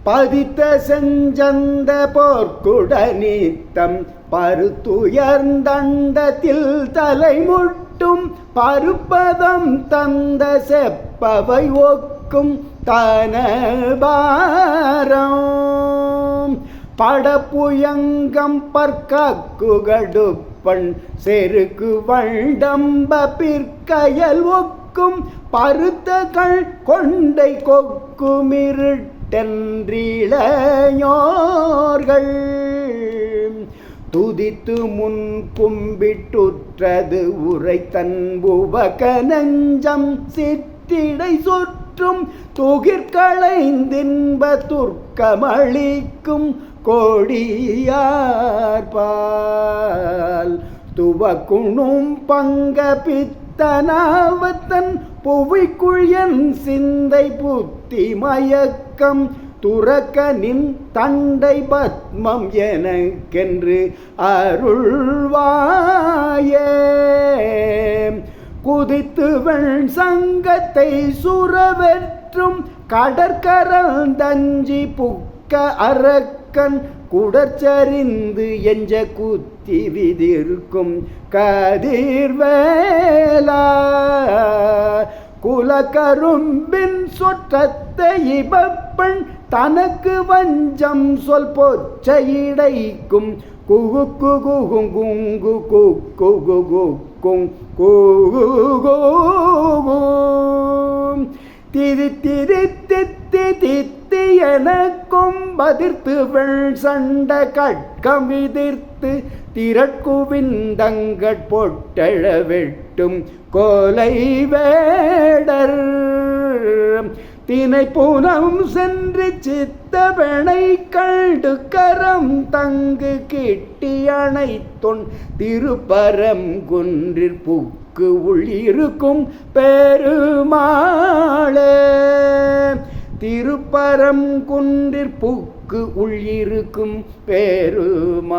பதித்த செஞ்சந்த போர்க்குடனித்தம் பருத்துயர்ந்தண்டத்தில் தலைமுட்டும் பருப்பதம் தந்த செப்பவை ஒக்கும் தனபாரம் படப்புயங்கம் பற்குகடுப்பண் செருக்கு வண்டம்ப பிற்கயல் ஒக்கும் பருத்தகள் கொண்டை கொக்குமிருட்டென்றிளையோர்கள் துதித்து முன் கும்பிட்டுற்றது உரை தன்புவக நஞ்சம் சிற்றிடை சொற்றும் துகிர்களைந்தின்ப துர்க்கமளிக்கும் கோடியார்பால் துவக்குணும் பங்க பித்தனாவத்தன் புவிக்குள் என் சிந்தை புத்தி மயக்கம் துறக்க நின் தண்டை பத்மம் எனக்கென்று அருள்வாயே குதித்து வெண் சங்கத்தை சுரவெற்றும் கடற்கரந்தஞ்சி புக்க அரக்கன் குடச்சரிந்து எஞ்ச குத்தி விதிர்க்கும் கதிர்வேலா குலக்கரும்பின் சொற்றத்தை இபப்பெண் தனக்கு வஞ்சம் சொல் பொச்சையிடைக்கும் குகு குகுகும் குங்கு குகுகும் குகும் திரி திரி தித்தி தித்தி எனக்கும் பதிர்த்து வெள் சண்ட கட்கம் விதிர்த்து திரட்குவிந்தங்கட் பொட்டழ வெட்டும் கோலை வேடர் தினை பூனம் சென்று சித்தவனை கண்டு கரம் தங்கு கிட்டி அணைத்தொன் திருப்பரம் குன்றிற் புக்கு உள்ளிருக்கும் பெருமாளே திருப்பரம் குன்றிற் புக்கு உள்ளிருக்கும் பெருமாளே.